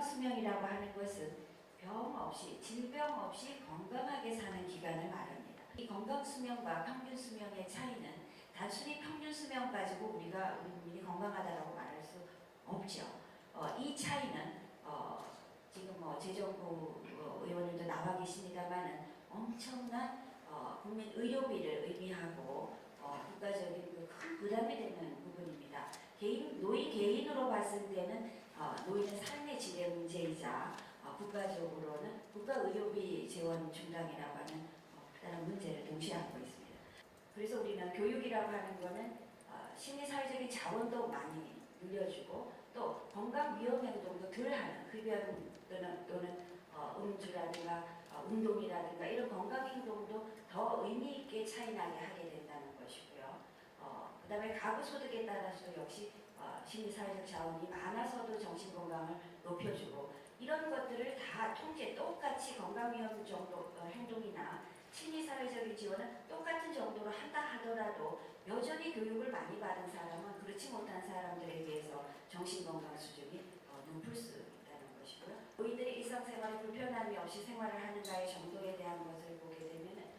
건강수명이라고 하는 것은 병 없이, 질병 없이 건강하게 사는 기간을 말합니다. 이 건강수명과 평균수명의 차이는 단순히 평균수명 가지고 우리가 우리 국민이 건강하다고 말할 수 없죠. 이 차이는 지금 재정부 의원님도 나와 계십니다만은 엄청난 국민 의료비를 의미하고 국가적인 큰 부담이 되는 부분입니다. 노인 개인으로 봤을 때는 노인의 삶의 질의 문제이자 국가적으로는 국가의료비 지원 중단이라고 하는 다른 문제를 동시에 안고 있습니다. 그래서 우리는 교육이라고 하는 것은 심리사회적인 자원도 많이 늘려주고 또 건강 위험 행동도 덜하는 흡연 또는 음주라든가 운동이라든가 이런 건강 행동도 더 의미 있게 차이나게 하게 된다는 것이고요. 그 다음에 가구 소득에 따라서도 역시 심리사회적 자원이 많아서도 정신건강을 높여주고 이런 것들을 다 똑같이 건강위험 정도 행동이나 심리사회적인 지원은 똑같은 정도로 한다 하더라도 여전히 교육을 많이 받은 사람은 그렇지 못한 사람들에 비해서 정신건강 수준이 높을 수 있다는 것이고요. 노인들이 일상생활에 불편함이 없이 생활을 하는가의 정도에 대한 것을 보게 되면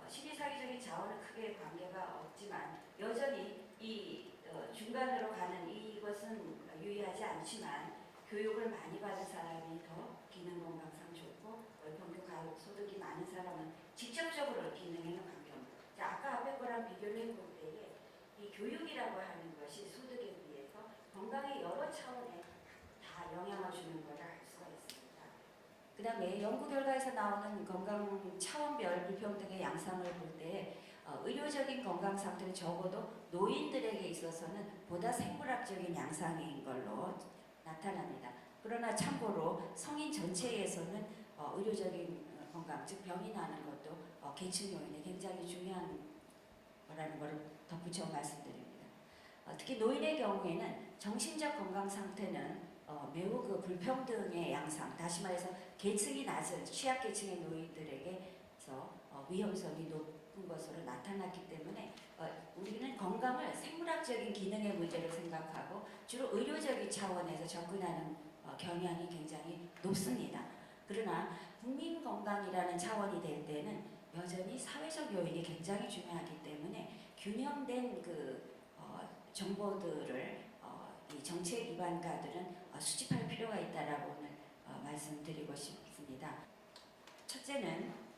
심리사회적인 자원은 크게 관계가 없지만 여전히 이 중간으로 가는 이것은 유의하지 않지만 교육을 많이 받은 사람이 더 기능 건강상 좋고 월평균 가족 소득이 많은 사람은 직접적으로 기능에는 관계없는. 아까 앞에 거랑 비교를 해볼 때에 이 교육이라고 하는 것이 소득에 비해서 건강의 여러 차원에 다 영향을 주는 것을 알 수가 있습니다. 그 다음에 연구 결과에서 나오는 건강 차원별 불평등의 양상을 볼 때 의료적인 건강 상태는 적어도 노인들에게 있어서는 보다 생물학적인 양상인 걸로 나타납니다. 그러나 참고로 성인 전체에서는 의료적인 건강, 즉 병이 나는 것도 계층 요인에 굉장히 중요한 거라는 것을 덧붙여 말씀드립니다. 특히 노인의 경우에는 정신적 건강 상태는 매우 불평등의 양상, 다시 말해서 계층이 낮은 취약계층의 노인들에게서 위험성이 높은 것으로 나타났기 때문에 우리는 건강을 생물학적인 기능의 문제로 생각하고 주로 의료적인 차원에서 접근하는 경향이 굉장히 높습니다. 그러나 국민 건강이라는 차원이 될 때는 여전히 사회적 요인이 굉장히 중요하기 때문에 균형된 정보들을 이 정책 기관가들은 수집할 필요가 있다라고 오늘 말씀드리고 싶습니다. 첫째는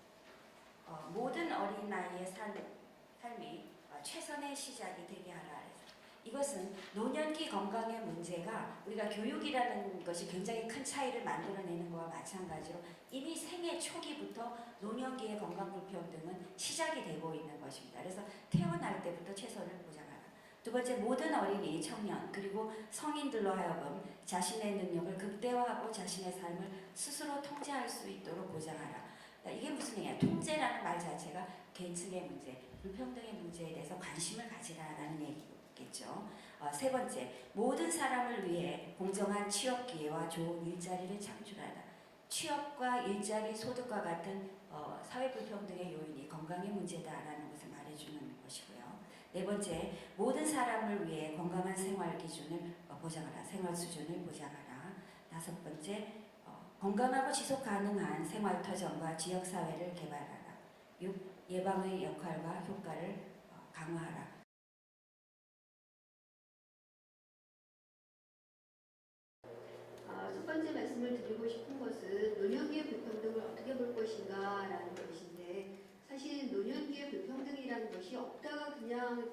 모든 어린 나이의 삶이 최선의 시작이 되게 하라 해서 이것은 노년기 건강의 문제가 우리가 교육이라는 것이 굉장히 큰 차이를 만들어내는 것과 마찬가지로 이미 생애 초기부터 노년기의 건강 불평등은 시작이 되고 있는 것입니다. 그래서 태어날 때부터 최선을 보장하라. 두 번째, 모든 어린이, 청년, 그리고 성인들로 하여금 자신의 능력을 극대화하고 자신의 삶을 스스로 통제할 수 있도록 보장하라. 이게 무슨 얘기냐? 통제라는 말 자체가 계층의 문제, 불평등의 문제에 대해서 관심을 가지라라는 얘기겠죠. 세 번째, 모든 사람을 위해 공정한 취업 기회와 좋은 일자리를 창출하라. 취업과 일자리, 소득과 같은 사회 불평등의 요인이 건강의 문제다라는 것을 말해주는 것이고요. 네 번째, 모든 사람을 위해 건강한 생활 기준을 보장하라. 생활 수준을 보장하라. 다섯 번째, 건강하고 지속 가능한 생활 터전과 지역 사회를 개발하라. 6. 예방의 역할과 효과를 강화하라. 첫 번째 말씀을 드리고 싶은 것은 노년기의 불평등을 어떻게 볼 것인가 라는 것인데 사실 노년기의 불평등이라는 것이 없다가 그냥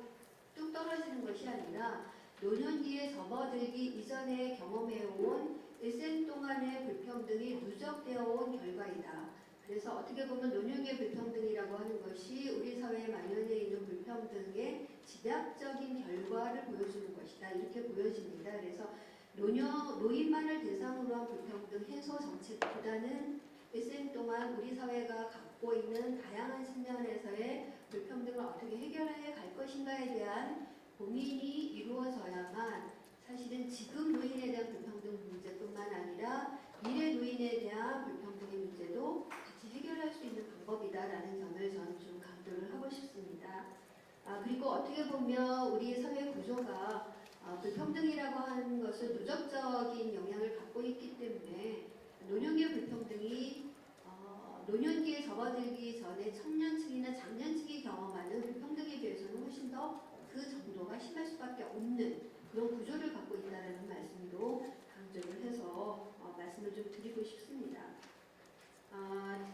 뚝 떨어지는 것이 아니라 노년기에 접어들기 이전에 경험해온 일생 동안의 불평등이 누적되어 온 결과이다. 그래서 어떻게 보면 노년기의 불평등이라고 하는 것이 우리 사회에 만연해 있는 불평등의 집약적인 결과를 보여주는 것이다. 이렇게 보여집니다. 그래서 노인만을 대상으로 한 불평등 해소 정책보다는 일생 동안 우리 사회가 갖고 있는 다양한 측면에서의 불평등을 어떻게 해결해 갈 것인가에 대한 고민이 이루어져야만 사실은 지금 노인에 대한 불평등 문제뿐만 아니라 미래 노인에 대한 불평등의 문제도 같이 해결할 수 있는 방법이다라는 점을 저는 좀 강조를 하고 싶습니다. 그리고 어떻게 보면 우리 사회 구조가 불평등이라고 하는 것은 누적적인 영향을 갖고 있기 때문에 노년기의 불평등이 노년기에 접어들기 전에 청년층이나 장년층이 경험하는 불평등에 비해서는 훨씬 더 그 정도가 심할 수밖에 없는 그런 구조를 갖고 있다는 말씀도 강조를 해서 말씀을 좀 드리고 싶습니다.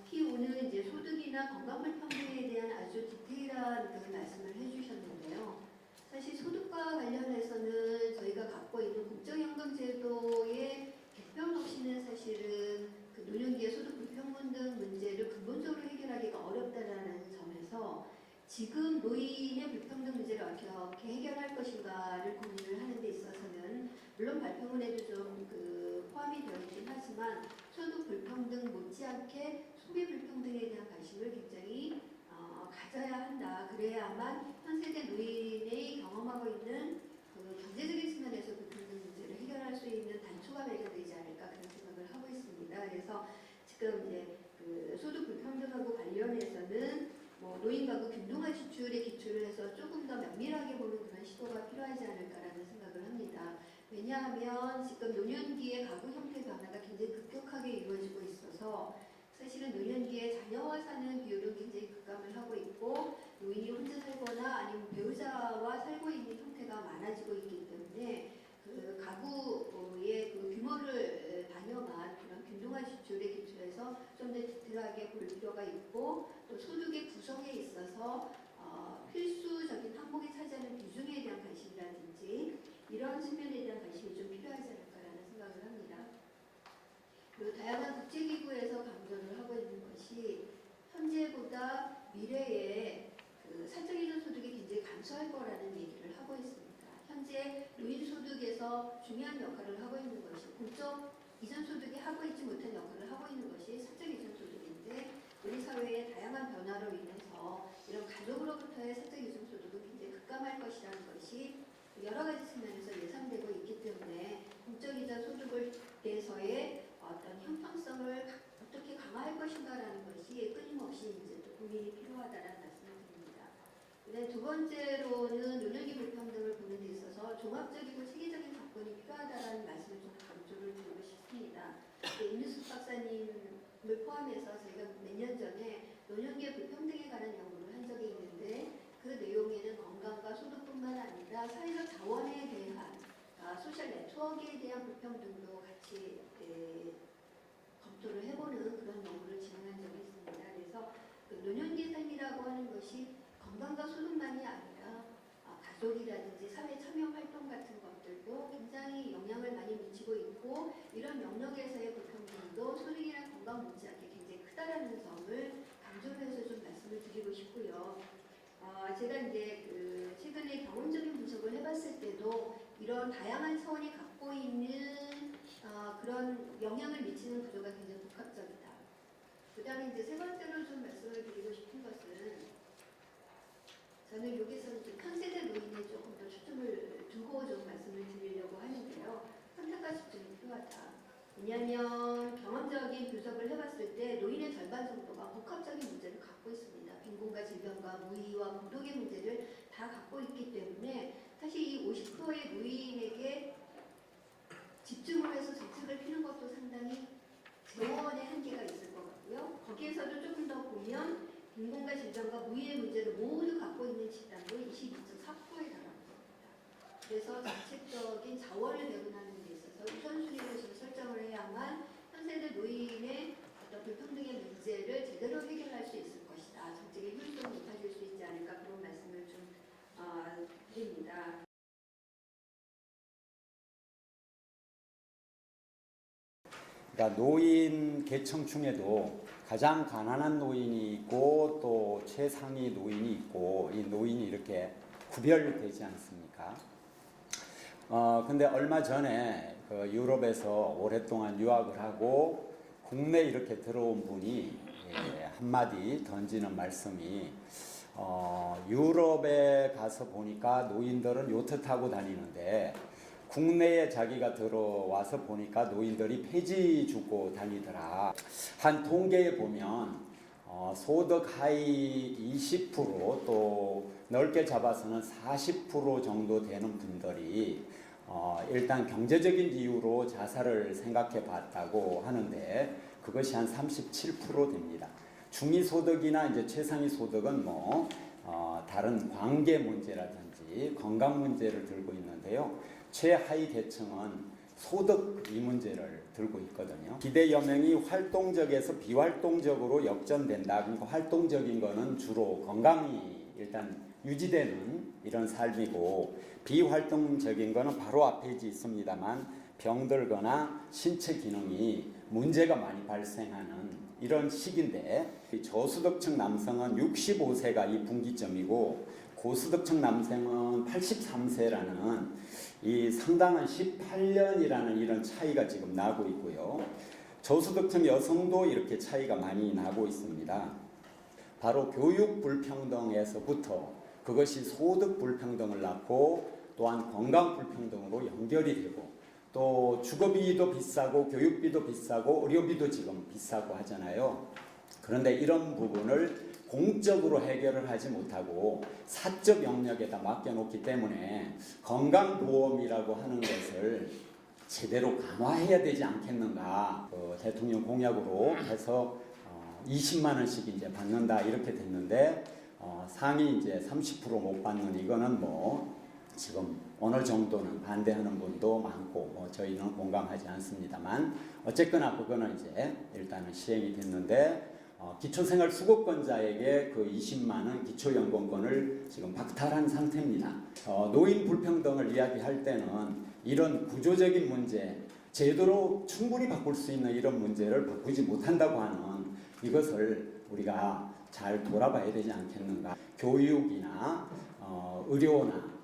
특히 오늘 이제 소득이나 건강 불평등에 대한 아주 디테일한 그 말씀을 해주셨는데요. 사실 소득과 관련해서는 저희가 갖고 있는 국정연금 제도의 개편 없이는 사실은 그 노년기의 소득 불평등 문제를 근본적으로 해결하기가 어렵다라는 점에서 지금 노인의 불평등 문제를 어떻게 해결할 것인가를 고민을 하는 데 있어서는 물론 발표문에도 좀 그 포함이 되어 있긴 하지만 소득 불평등 못지않게 소비 불평등에 대한 관심을 굉장히 가져야 한다. 그래야만 현 세대 노인이 경험하고 있는 그 경제적인 측면에서 불평등 문제를 해결할 수 있는 단초가 마련되지 않을까 그런 생각을 하고 있습니다. 그래서 지금 이제 그 소득 불평등하고 관련해서는 뭐 노인 가구 균등화 지출에 기초를 해서 조금 더 면밀하게 보는 그런 시도가 필요하지 않을까라는 생각을 합니다. 왜냐하면 지금 노년기의 가구 형태 변화가 굉장히 급격하게 이루어지고 있어서 사실은 노년기에 자녀와 사는 비율은 굉장히 급감을 하고 있고 노인이 혼자 살거나 아니면 배우자와 살고 있는 형태가 많아지고 있기 때문에 그 가구의 그 규모를 반영한 그런 균등화 지출에 기초해서 좀 더 디테일하게 볼 필요가 있고 또 소득의 구성에 있어서 필수적인 항목이 차지하는 비중에 대한 관심이라든지 이런 측면에 대한 관심이 좀 필요하지 않을까라는 생각을 합니다. 그리고 다양한 국제기구에서 강조를 하고 있는 것이 현재보다 미래에 그 사적이전 소득이 굉장히 감소할 거라는 얘기를 하고 있습니다. 현재 노인 소득에서 중요한 역할을 하고 있는 것이 공적 이전 소득이 하고 있지 못한 역할을 하고 있는 것이 사적 이전 소득인데 우리 사회의 다양한 변화로 인해서 이런 가족으로부터의 사적 이전 소득은 굉장히 급감할 것이라는 것이 여러 가지 측면에서 예상되고 있기 때문에 공적 이전 소득을 대해서의 어떤 형평성을 어떻게 강화할 것인가라는 것이 끊임없이 이제 또 고민이 필요하다는 말씀을 드립니다. 네, 두 번째로는 노년기 불평등을 보는 데 있어서 종합적이고 체계적인 접근이 필요하다는 말씀을 좀 강조를 드리고 싶습니다. 임유숙 박사님을 포함해서 저희가 몇 년 전에 노년기의 불평등에 관한 연구를 한 적이 있는데 그 내용에는 건강과 소득뿐만 아니라 사회적 자원에 대한 소셜 네트워크에 대한 불평등도 같이 검토를 해보는 그런 연구를 진행한 적이 있습니다. 그래서 그 노년기 삶이라고 하는 것이 건강과 소득만이 아니라 가족이라든지 사회 참여 활동 같은 것들도 굉장히 영향을 많이 미치고 있고 이런 영역에서의 불평등도 소득이나 건강 못지않게 굉장히 크다라는 점을 강조를 해서 좀 말씀을 드리고 싶고요. 제가 이제 그 최근에 경험적인 분석을 해봤을 때도 이런 다양한 차원이 갖고 있는 그런 영향을 미치는 구조가 굉장히 복합적이다. 그 다음에 이제 세 번째로 좀 말씀을 드리고 싶은 것은 저는 여기서 이제 현세대 노인에 조금 더 초점을 두고 좀 말씀을 드리려고 하는데요. 선택과 집중이 필요하다. 왜냐하면 경험적인 분석을 해봤을 때 노인의 절반 정도가 복합적인 문제를 갖고 있습니다. 빈곤과 질병과 무의와 고독의 문제를 다 갖고 있기 때문에 사실 이 50%의 노인에게 집중을 해서 정책을 피는 것도 상당히 재원의 한계가 있을 것 같고요. 거기에서도 조금 더 보면 빈곤과 질병과 무의의 문제를 모두 갖고 있는 집단도 22.4%에 달합니다. 그래서 정책적인 자원을 배분하는 데 있어서 우선순위를 좀 설정을 해야만 현세대 노인의 어떤 불평등의 문제를 제대로 해결할 수 있을 것이다. 정책의 효율성을 높아질 수 있지 않을까 그런 말씀을 좀 드립니다. 그러니까 노인 계층 중에도 가장 가난한 노인이 있고 또 최상위 노인이 있고 이 노인이 이렇게 구별되지 않습니까? 근데 얼마 전에 그 유럽에서 오랫동안 유학을 하고 국내 이렇게 들어온 분이 한마디 던지는 말씀이 유럽에 가서 보니까 노인들은 요트 타고 다니는데 국내에 자기가 들어와서 보니까 노인들이 폐지 주고 다니더라. 한 통계에 보면 소득 하위 20% 또 넓게 잡아서는 40% 정도 되는 분들이 일단 경제적인 이유로 자살을 생각해 봤다고 하는데 그것이 한 37% 됩니다. 중위소득이나 이제 최상위 소득은 다른 관계 문제라든지 건강 문제를 들고 있는데요. 최하위 계층은 소득 이 문제를 들고 있거든요. 기대 여명이 활동적에서 비활동적으로 역전된다. 그러니까 활동적인 거는 주로 건강이 일단 유지되는 이런 삶이고 비활동적인 거는 바로 앞에 있습니다만 병들거나 신체 기능이 문제가 많이 발생하는 이런 시기인데 저소득층 남성은 65세가 이 분기점이고 고소득층 남성은 83세라는 이 상당한 18년이라는 이런 차이가 지금 나고 있고요. 저소득층 여성도 이렇게 차이가 많이 나고 있습니다. 바로 교육 불평등에서부터 그것이 소득 불평등을 낳고 또한 건강 불평등으로 연결이 되고 또 주거비도 비싸고 교육비도 비싸고 의료비도 지금 비싸고 하잖아요. 그런데 이런 부분을 공적으로 해결을 하지 못하고 사적 영역에다 맡겨놓기 때문에 건강보험이라고 하는 것을 제대로 강화해야 되지 않겠는가. 대통령 공약으로 해서 20만 원씩 이제 받는다 이렇게 됐는데 상위 이제 30% 못 받는 이거는 지금 어느 정도는 반대하는 분도 많고 저희는 공감하지 않습니다만 어쨌거나 그거는 이제 일단은 시행이 됐는데 기초생활수급권자에게 그 20만 원 기초연금권을 지금 박탈한 상태입니다. 노인 불평등을 이야기할 때는 이런 구조적인 문제, 제도로 충분히 바꿀 수 있는 이런 문제를 바꾸지 못한다고 하는 이것을 우리가 잘 돌아봐야 되지 않겠는가. 교육이나 의료나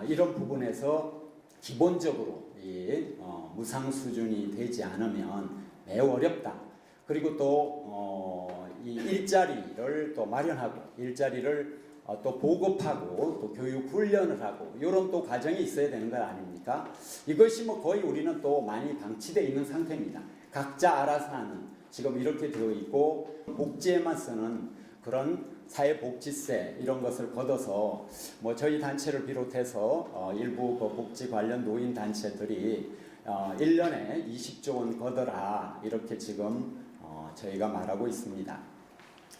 이런 부분에서 기본적으로 이 무상 수준이 되지 않으면 매우 어렵다. 그리고 또 이 일자리를 또 마련하고 일자리를 또 보급하고 또 교육 훈련을 하고 이런 또 과정이 있어야 되는 거 아닙니까? 이것이 거의 우리는 또 많이 방치되어 있는 상태입니다. 각자 알아서 하는 지금 이렇게 되어 있고 복지에만 쓰는 그런 사회복지세 이런 것을 걷어서 저희 단체를 비롯해서 일부 복지 관련 노인 단체들이 1년에 20조 원 걷어라 이렇게 지금 저희가 말하고 있습니다.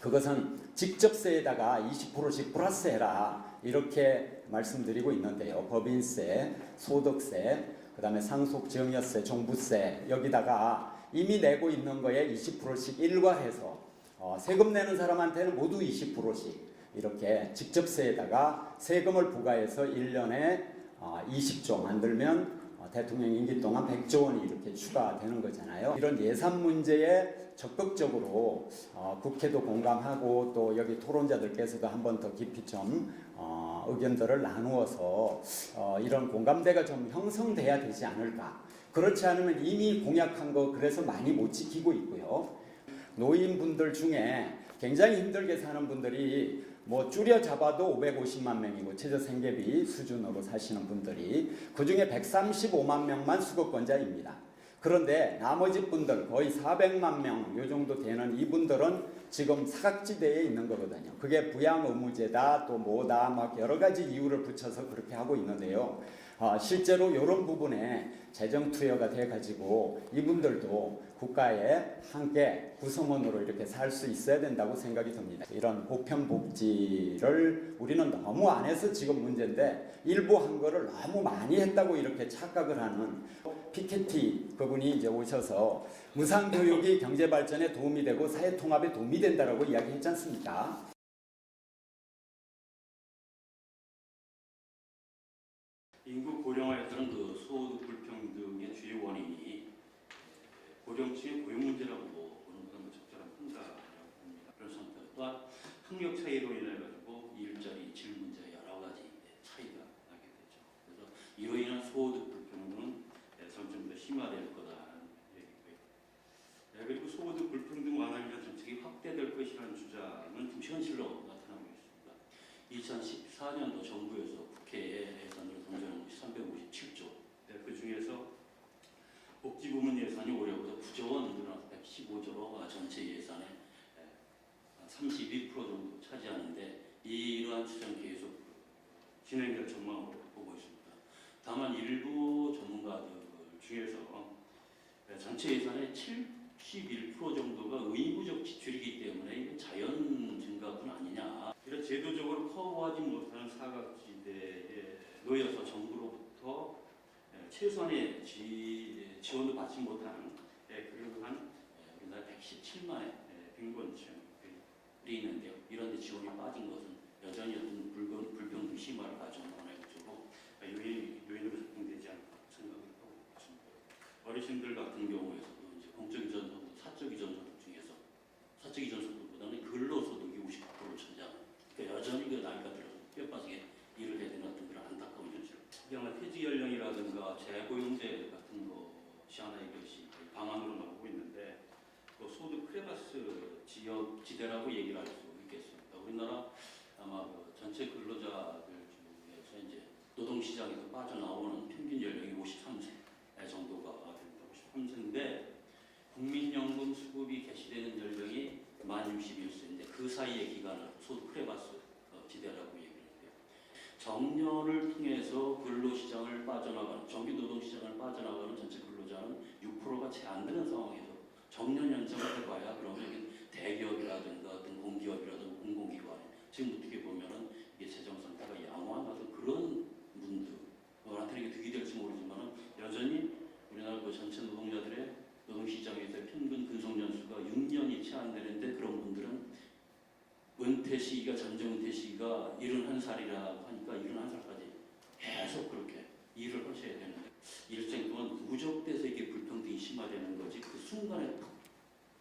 그것은 직접세에다가 20%씩 플러스해라 이렇게 말씀드리고 있는데요. 법인세, 소득세, 그 다음에 상속증여세, 종부세 여기다가 이미 내고 있는 거에 20%씩 일괄해서 세금 내는 사람한테는 모두 20%씩 이렇게 직접세에다가 세금을 부과해서 1년에 20조 만들면 대통령 임기 동안 100조 원이 이렇게 추가되는 거잖아요. 이런 예산 문제에 적극적으로 국회도 공감하고 또 여기 토론자들께서도 한 번 더 깊이 좀 의견들을 나누어서 이런 공감대가 좀 형성돼야 되지 않을까. 그렇지 않으면 이미 공약한 거 그래서 많이 못 지키고 있고요. 노인분들 중에 굉장히 힘들게 사는 분들이 줄여 잡아도 550만 명이고 최저생계비 수준으로 사시는 분들이 그중에 135만 명만 수급권자입니다. 그런데 나머지 분들 거의 400만 명 요 정도 되는 이분들은 지금 사각지대에 있는 거거든요. 그게 부양 의무제다 또 뭐다 여러 가지 이유를 붙여서 그렇게 하고 있는데요. 실제로 이런 부분에 재정 투여가 돼가지고 이분들도 국가에 함께 구성원으로 이렇게 살 수 있어야 된다고 생각이 듭니다. 이런 보편 복지를 우리는 너무 안 해서 지금 문제인데 일부 한 거를 너무 많이 했다고 이렇게 착각을 하는 피케티 그분이 이제 오셔서 무상 교육이 경제 발전에 도움이 되고 사회 통합에 도움이 된다라고 이야기했지 않습니까? 인구 고령화에서는 그 소득 불평등의 주요 원인이 고령층의 고용 문제라고 보는 것은 적절한 판단이라고 봅니다. 그래서 또한 학력 차이로 인해 가지고 일자리 질 문제 여러 가지 차이가 나게 되죠. 그래서 이로 인한 소득 불평등은 점점 더 심화될 거다라는 얘기고요. 그리고 소득 불평등 완화를 위한 정책이 확대될 것이라는 주장은 좀 현실로 나타나고 있습니다. 2014년도 정부에서 국회에 예산을 던져놓은 것이 357조. 그 중에서 복지부문 예산이 올해보다 9조 원 늘어나서 115조로 전체 예산의 32% 정도 차지하는데 이러한 추정 계속 진행될 전망으로 보고 있습니다. 다만 일부 전문가들 중에서 전체 예산의 71% 정도가 의무적 지출이기 때문에 이게 자연 증가분 아니냐. 이런 제도적으로 커버하지 못하는 사각지대에 놓여서 정부로부터 최소한의 지원도 받지 못한 그러한 우리나라 117만의 빈곤층이 있는데요. 이런 데 지원이 빠진 것은 여전히 어떤 불평등 심화를 가져오고 요인으로 작동되지 않을까 생각을 하고 있습니다. 어르신들 같은 경우에서도 이제 공적 이전 소득, 사적 이전 소득 중에서 사적 이전 소득보다는 근로소득이 50%를 차지하는, 그러니까 여전히 그 나이가 들어서 뼈 빠지게 일을 해야 되는 어떤 그런 안타까운 현실. 특히나 퇴직 연령이라든가 재고용제 같은 것이 하나의 것이 방안으로 나오고 있는데, 그 소득 크레바스 지대라고 얘기를 할 수 있겠습니다. 우리나라 아마 그 전체 근로자들 중에서 이제 노동시장에서 빠져나오는 평균 연령이 53세 정도가 됩니다. 53세인데 국민연금 수급이 개시되는 연령이 만 61세인데 그 사이의 기간을 소득 크레바스 지대라고 얘기를 해요. 정년을 통해서 근로시장을 빠져나가는, 정규 노동시장을 빠져나가는 전체 근로자는 6%가 채 안 되는 상황에서 정년 연장을 해봐야 그러면 대기업이라든가 어떤 공기업이라든가 공공기관, 지금 어떻게 보면은 이게 재정 상태가 양호한 어떤 그런 분들한테 이게 득이 될지 모르지만은 여전히 우리나라 그 전체 노동자들의 노동시장에서 평균 근속 연수가 6년이 채 안 되는데 그런 분들은 은퇴 시기가 전정 은퇴 시기가 71살이라고 하니까 71살까지 계속 그렇게 일을 하셔야 되는데 일생 동안 누적돼서 이게 불평등이 심화되는 거지 그 순간에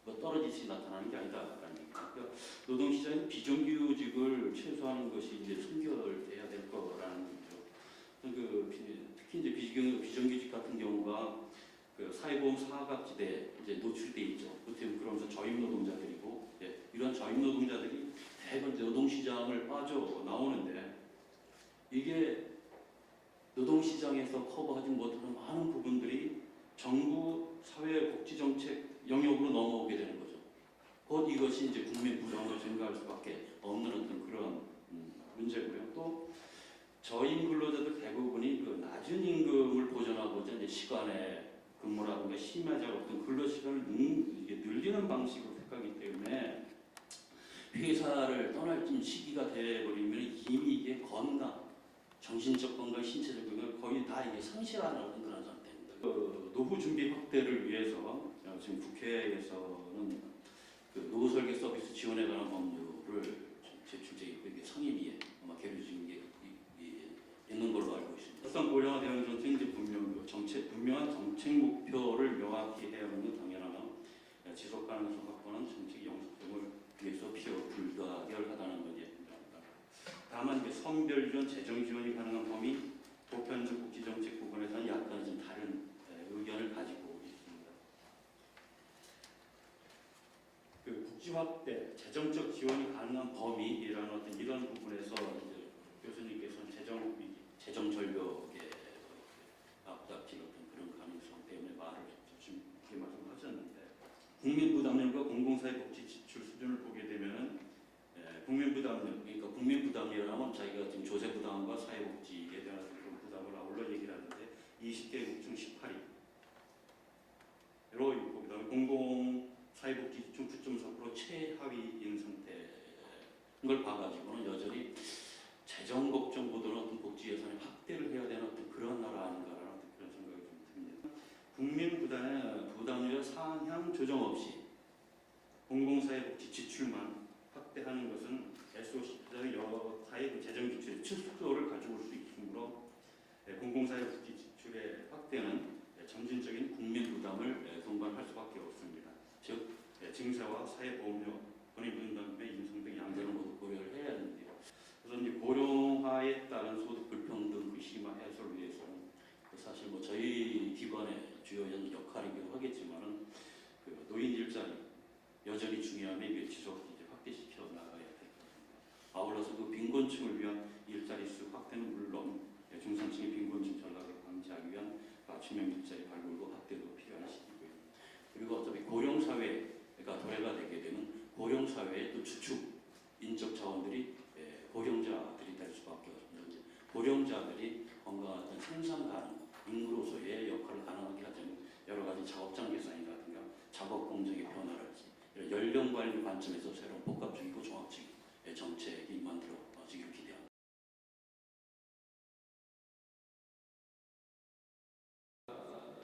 뭐 떨어지듯이 나타나는 게 아니다. 그러니까 노동시장에서 비정규직을 최소화하는 것이 이제 선결돼야 될 거라는 거죠. 특히 이제 비정규직 같은 경우가 그 사회보험 사각지대에 이제 노출돼 있죠. 어떻게 그러면서 저임 노동자들이고 이런 저임 노동자들이 대부분 이제 노동시장을 빠져 나오는데 이게 노동시장에서 커버하지 못하는 많은 부분들이 정부 사회복지정책 영역으로 넘어오게 되는 거죠. 곧 이것이 이제 국민 부담으로 증가할 수밖에 없는 어떤 그런 문제고요. 또 저임 근로자들 대부분이 그 낮은 임금을 보전하고자 이제 시간에 근무라든가 심야자 어떤 근로 시간을 늘리는 방식으로 택하기 때문에 회사를 떠날 시기가 되어버리면 이미 이게 건강, 정신적 건강, 신체적 건강 거의 다 이게 상실하는 어떤 그런 상태입니다. 노후 준비 확대를 위해서 지금 국회에서는 그 노후 설계 서비스 지원에 관한 법률을 제출되고 이게 상임위에 아마 계류 중에 있는 걸로 알고 있습니다. 일단 고령화 대응 정책 이제 분명한 정책 목표를 명확히 해야 하는 건 당연하나 지속 가능성 확보는 정책 영속성을 위해서 필요 불가결하다는 건 얘기입니다. 다만 이제 선별 지원, 재정 지원이 가능한 범위, 보편적 복지 정책 부분에서는 약간 좀 다른 의견을 가지고 있습니다. 그 복지 확대, 재정적 지원이 가능한 범위라는 어떤 이런 부분에서 이제 교수님께서는 재정 절벽에 앞닥칠 어떤 그런 가능성 때문에 말을 좀 이렇게 말씀하셨는데 국민 부담률과 공공사회 복지 지출 수준을 보게 되면은 국민 부담률, 그러니까 국민 부담이라면 자기가 지금 조세 부담과 사회복지에 대한 그런 부담을 아울러 얘기를 하는데 20개국 중 18위로 있고 그다음에 공공사회복지 지출 9.4% 최하위인 상태인 걸 봐가지고는 여전히 재정 걱정보다는 어떤 복지 예산의 확대를 해야 되는 어떤 그런 나라 아닌가라는 어떤 그런 생각이 좀 듭니다. 국민 부담률 상향 조정 없이 공공사회복지 지출만 확대하는 것은 SOC 여러 사회 재정 지출의 축소를 가져올 수 있으므로 공공사회복지 지출의 확대는 점진적인 국민 부담을 동반할 수밖에 없습니다. 즉 증세와 사회보험료, 본인분담금의 인상 등 양자를 모두 고려를 해야 하는데요. 그래서 이제 고령화에 따른 소득 불평등 그 심화 해소를 위해서는 사실 뭐 저희 기관의 주요 역할이기도 하겠지만은 그 노인 일자리 여전히 중요하면 이게 지속 이제 확대시켜 나가야 될 것 같습니다. 아울러서 그 빈곤층을 위한 일자리 수 확대는 물론 중산층의 빈곤층 전락을 방지하기 위한 맞춤형 일자리 발굴과 확대도 필요한 시기고요. 그리고 어차피 고령사회가 도래가 되게 되면 고령사회의 또 주축 인적 자원들이 고령자들이 될 수밖에 없습니다. 고령자들이 건강한 어떤 생산 가능 인구로서의 역할을 가능하게 하자는 여러 가지 작업장 개선이라든가 작업 공정의 변화랄지 이런 연령 관리 관점에서 새로운 복합적이고 종합적인 정책이 만들어지길 기대합니다.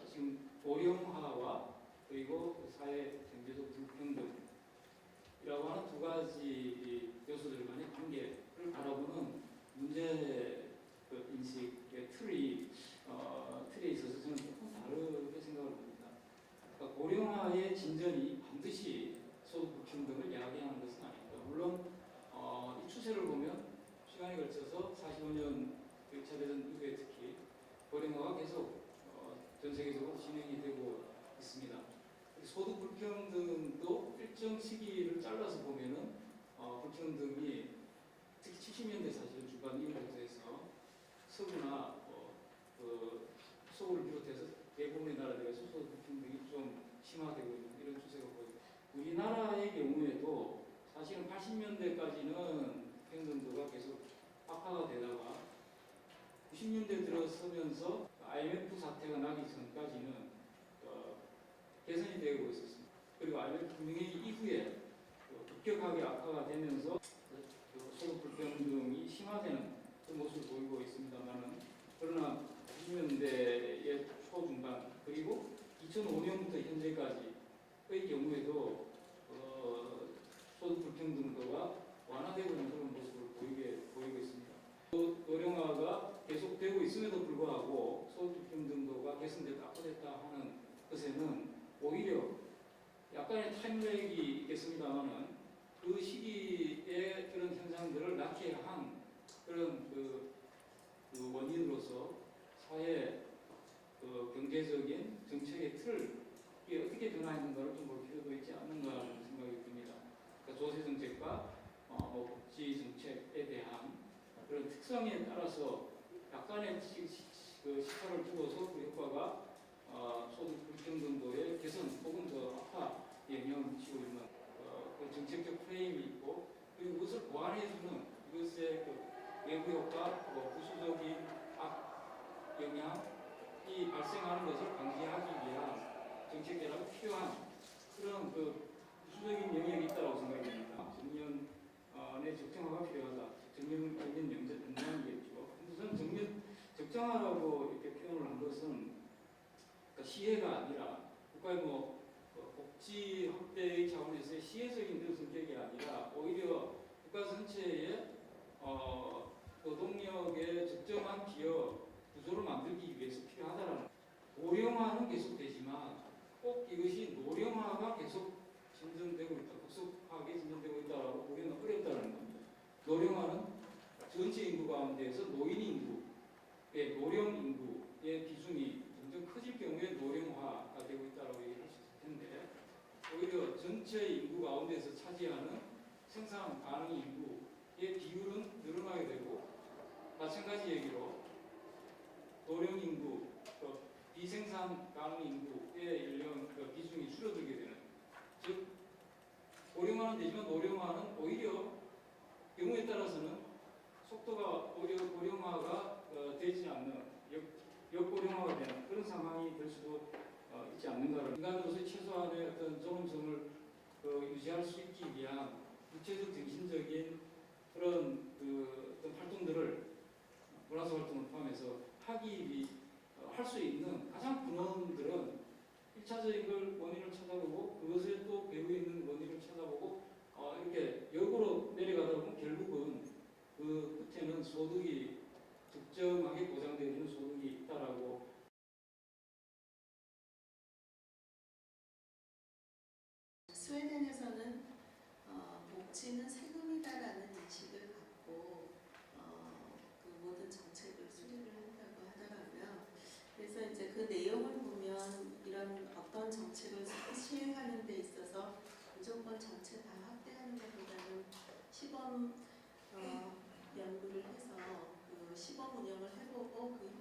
지금 고령화와 그리고 사회 경제적 불평등이라고 하는 두 가지 요소들 간의 관계를 바라보는 문제 인식의 틀에 있어서 저는 조금 다르게 생각을 합니다. 그러니까 고령화의 진전이 반드시 소득 불평등을 야기하는 것은 아닙니다. 물론 이 추세를 보면 시간에 걸쳐서 45년 2차 대전 이후에 특히 고령화가 계속 전 세계적으로 진행이 되고 있습니다. 소득 불평등도 일정 시기를 잘라서 보면은 불평등이 특히 70년대 사실 중반 이후부터 해서 서구나 서울을 비롯해서 대부분의 나라들에서 소득 불평등이 좀 심화되고 있는 이런 추세가 보입니다. 우리나라의 경우에도 사실은 80년대까지는 평등도가 계속 악화가 되다가 90년대 들어서면서 IMF 사태가 나기 전까지는 개선이 되고 있었습니다. 그리고 IMF 금융위기 이후에 급격하게 악화가 되면서 소득 불평등이 심화되는 그 모습을 보이고 있습니다만은 그러나 90년대의 초중반 그리고 2005년부터 현재까지의 경우에도 소득 불평등도가 완화되고 있는 그런 모습을 보이고 있습니다. 노령화가 계속되고 있음에도 불구하고 소득 불평등도가 개선됐다 악화됐다 하는 것에는 오히려 약간의 타임렉이 있겠습니다만은 그 시기에 그런 현상들을 낳게 한 그런 그 원인으로서 사회 경제적인 정책의 틀을 이게 어떻게 변화했는가를 좀 볼 필요도 있지 않는가 하는 생각이 듭니다. 그러니까 조세 정책과 복지 정책에 대한 그런 특성에 따라서 약간의 시차를 두고서 그 효과가 소득 불평등도의 개선 혹은 더 악화에 영향을 미치고 있는 그 정책적 프레임이 있고 그리고 그것을 보완해주는 이것의 외부 효과, 부수적인 악 영향이 발생하는 것을 방지하기 위한 정책 개혁이 필요한 그런 부수적인 영역이 있다고 생각이 듭니다. 정년의 적정화가 필요하다. 정년 연장이겠죠. 근데 저는 적정화라고 이렇게 표현을 한 것은 그러니까 시혜가 아니라 국가의 복지 확대의 차원에서의 시혜적인 그런 성격이 아니라 오히려 국가 전체의 노동력의 적정한 기여 구조를 만들기 위해서 필요하다라는 노령화는 계속되지만 꼭 이것이 노령화가 계속 진전되고 있다, 급속하게 진전되고 있다라고 보기는 어렵다는 겁니다. 노령화는 전체 인구 가운데에서 노인 인구의 노령 인구의 비중이 점점 커질 경우에 노령화가 되고 있다라고 얘기할 수 있을 텐데 오히려 전체 인구 가운데서 차지하는 생산 가능 인구의 비율은 늘어나게 되고 마찬가지 얘기로 노령 인구, 비생산 가능 인구의 연령 비중이 줄어들게 되는 즉 고령화는 되지만 노령화는 오히려 경우에 따라서는 속도가 오히려 고령화가 되지 않는 역고령화가 되는 그런 상황이 될 수도 있지 않는가를 인간으로서 최소한의 어떤 좋은 점을 유지할 수 있기 위한 구체적 정신적인 그런 어떤 활동들을 문화적 활동을 포함해서 할 수 있는 가장 근원들은 1차적인 걸 원인을 찾아보고 그것에 또 배후에 있는 원인을 찾아보고 이렇게 역으로 내려가다 보면 결국은 그 끝에는 소득이 적정하게 보장되어 있는 소득이 있다라고 스웨덴에서는 복지는 세금이다라는 인식을 갖고 그 모든 정책을 수립을 한다고 하더라고요. 그래서 이제 그 내용을 보면 이런 어떤 정책을 시행하는 데 있어서 무조건 전체 다 확대하는 것보다는 시범 연구를 해서 그 시범 운영을 해보고 그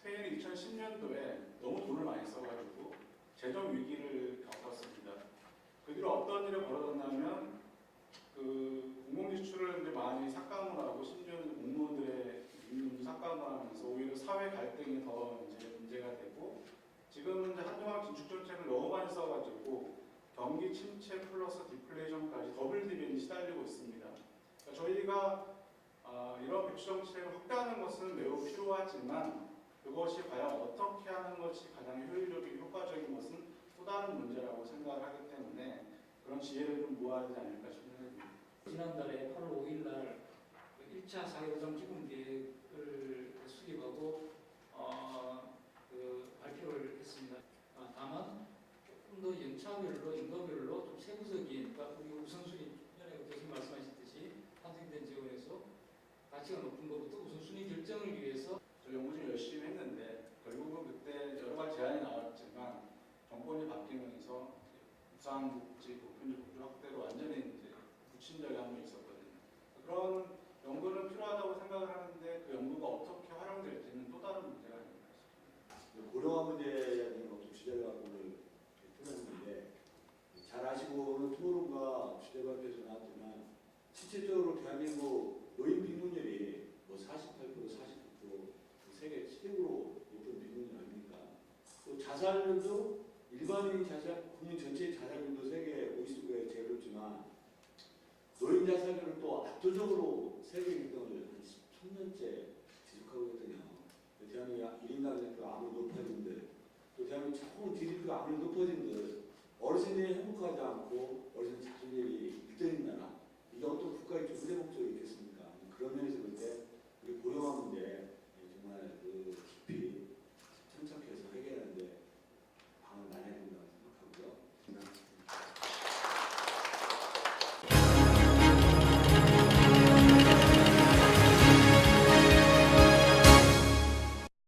스페인이 2010년도에 너무 돈을 많이 써가지고 재정 위기를 겪었습니다. 그 뒤로 어떤 일이 벌어졌냐면 그 공공지출을 이제 많이 삭감을 하고 심지어는 공무원들의 임금도 삭감을 하면서 오히려 사회 갈등이 더 이제 문제가 되고 지금은 이제 한동안 긴축 정책을 너무 많이 써가지고 경기 침체 플러스 디플레이션까지 더블 디벤이 시달리고 있습니다. 그러니까 저희가 이런 백수 정책을 확대하는 것은 매우 필요하지만 그것이 과연 어떻게 하는 것이 가장 효율적이고 효과적인 것은 또 다른 문제라고 생각을 하기 때문에 그런 지혜를 좀 모아야 되지 않을까 싶은 생각이 듭니다. 지난달에 8월 5일 날 1차 사회보장 기본 계획을 수립하고 발표를 했습니다. 다만 조금 더 연차별로 연도별로 좀 세부적인, 그러니까 우리 우선순위 전에 교수님 말씀하셨듯이 탄생된 지역에서 가치가 높은 것부터 우선순위 결정을 위해서 저 연구 좀 열심히 했는데 결국은 그때 여러 가지 제안이 나왔지만 정권이 바뀌면서 무상복지, 보편복지 확대로 완전히 이제 붙인 적이 한 번 있었거든요. 그런 연구는 필요하다고 생각을 하는데 그 연구가 어떻게 활용될지는 또 다른 문제가 아닐까 싶습니다. 고령화 문제에 대한 어떤 주제를 갖고 오늘 표현했는데 잘 아시고는 토론과 주제 발표에서 나왔지만 실질적으로 대한민국 노인 빈곤율이 뭐 48%, 49% 세계 7위로 높은 빈곤율 아닙니까? 또 자살률도 일반인 자살, 국민 전체의 자살률도 세계 50위에 제일 높지만 노인 자살률은 또 압도적으로 세계 1등을 한 10년째 지속하고 있거든요. 대한민국 1인당 대표가 아무리 높아진들 또 대한민국 처음 GDP가 아무리 높아진들 어르신들이 행복하지 않고